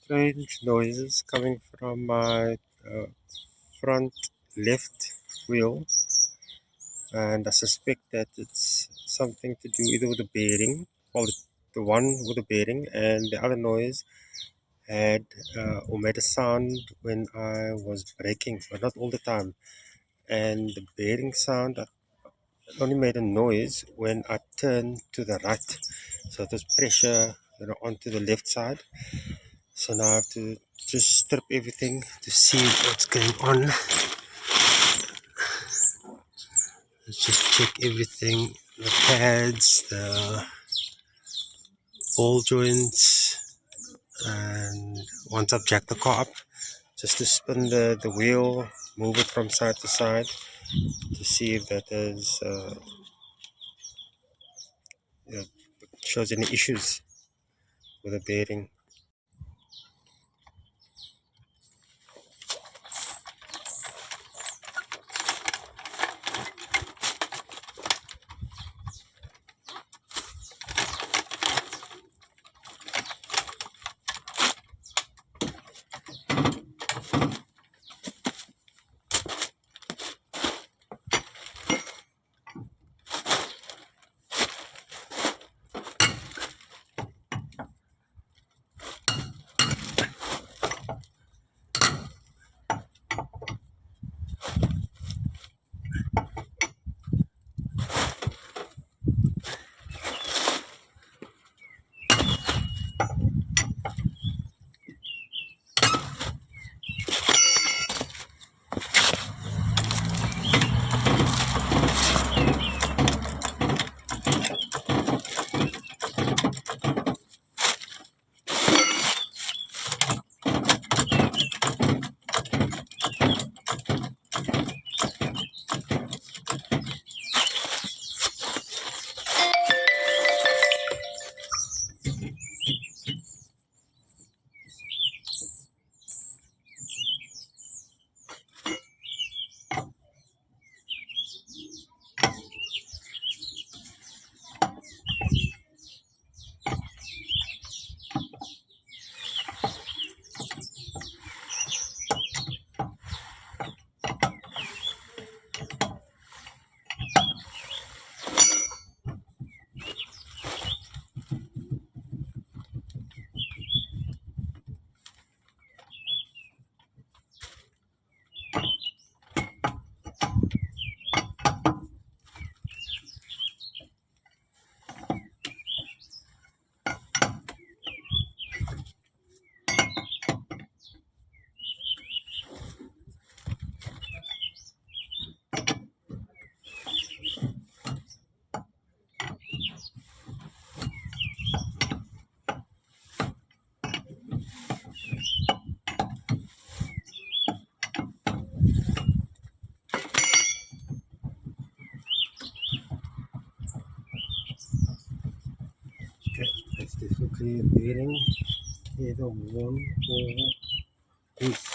strange noises coming from my front left wheel, and I suspect that it's something to do either with the bearing, well, the one with the bearing, and the other noise had or made a sound when I was braking, but not all the time. And the bearing sound only made a noise when I turned to the right, so it was pressure, onto the left side. So now I have to just strip everything to see what's going on. Let's just check everything, the pads, the ball joints, and once I've jacked the car up, just to spin the wheel, move it from side to side to see if that is, you know, shows any issues with the bearing. Okay, that's definitely a bearing, either worn or loose.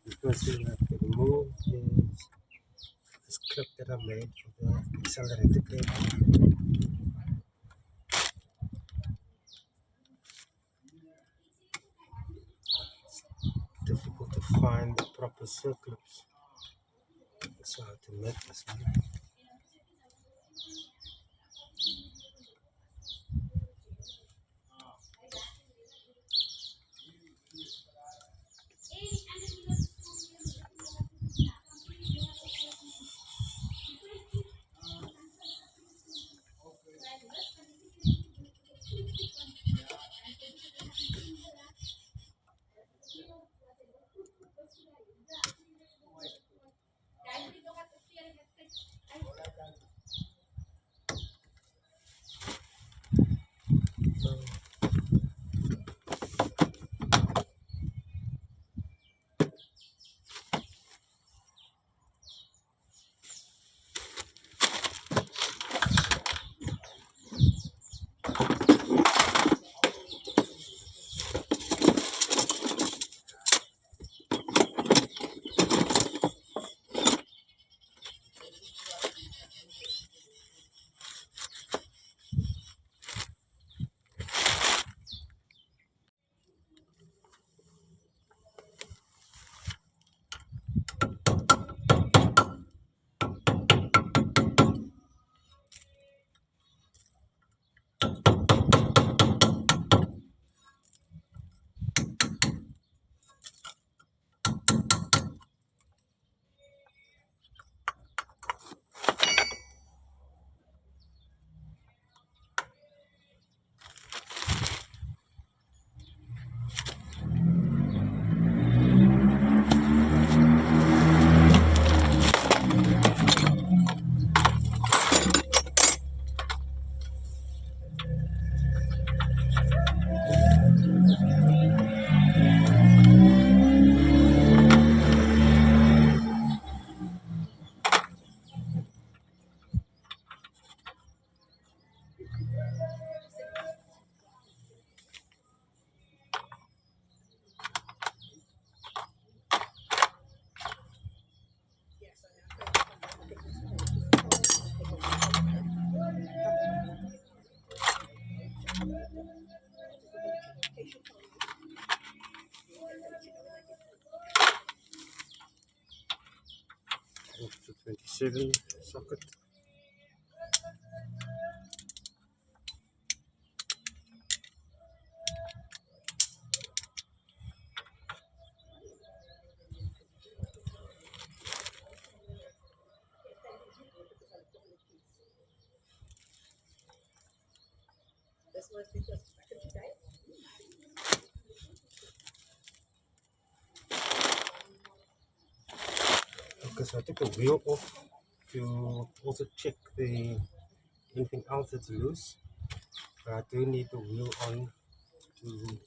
The first thing I have to remove is this clip that I made for the accelerator cable. Difficult to find the proper circlips, so I have to make this one. Of the 27 socket. Okay, so I took the wheel off to also check the anything else that's loose. But I do need the wheel on to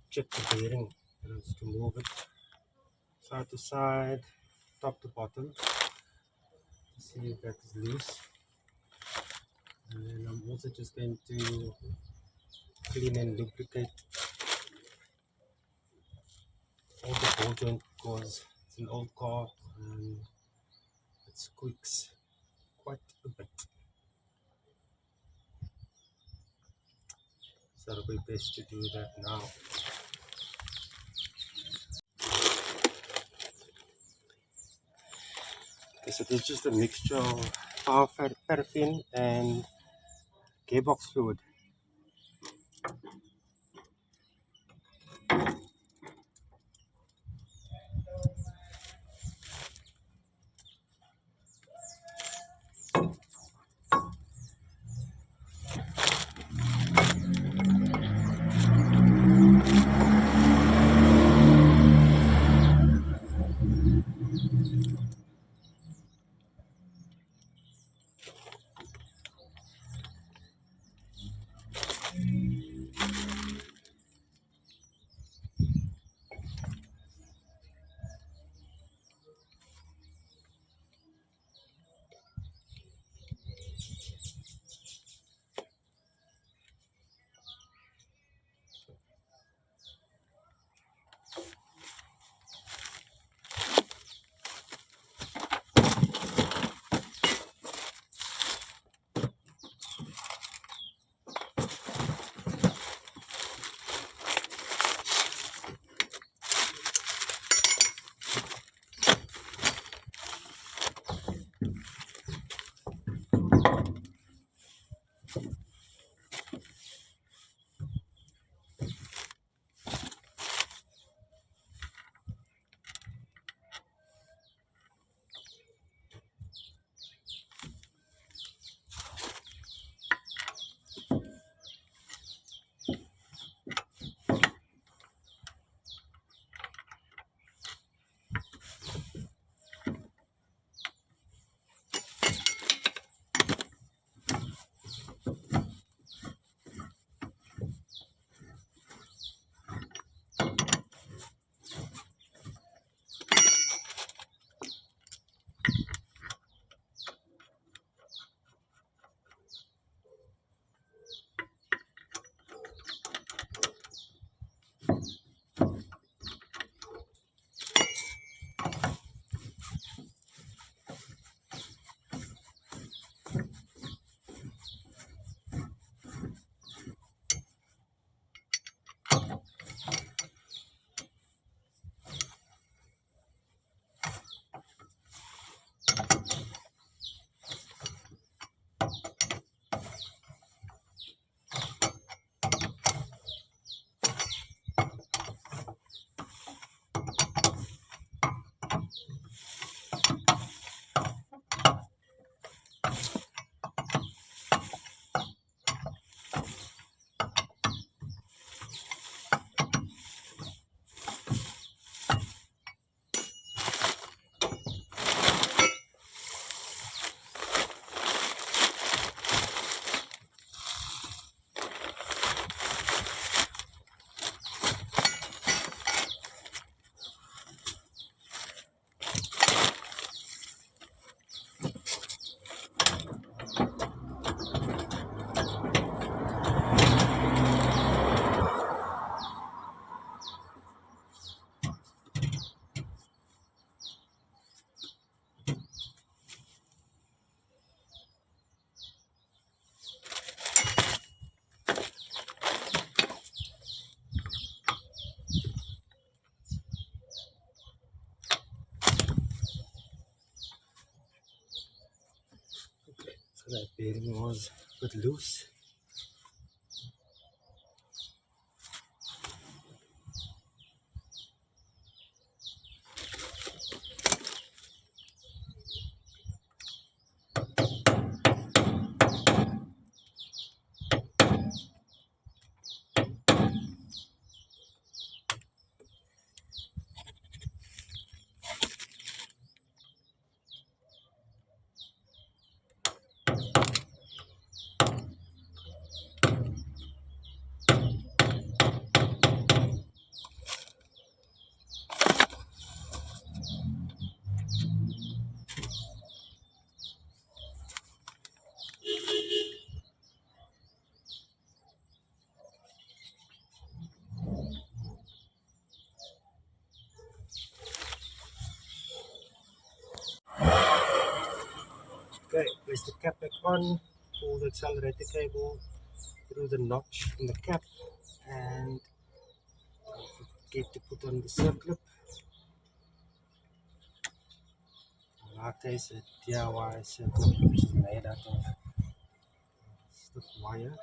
check the bearing, to move it side to side, top to bottom, to see if that is loose. And then I'm also just going to clean and lubricate all the ball joint because it's an old car and it squeaks quite a bit. So it'll be best to do that now. Okay, so this is just a mixture of power paraffin and gearbox fluid. bearing was a bit loose. Okay, place the cap back on, pull the accelerator cable through the notch in the cap, and get to put on the circlip. In our case, a DIY circlip which is made out of stiff wire.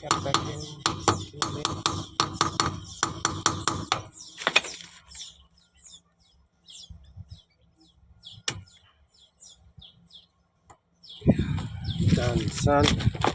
Cap back in. Done, son.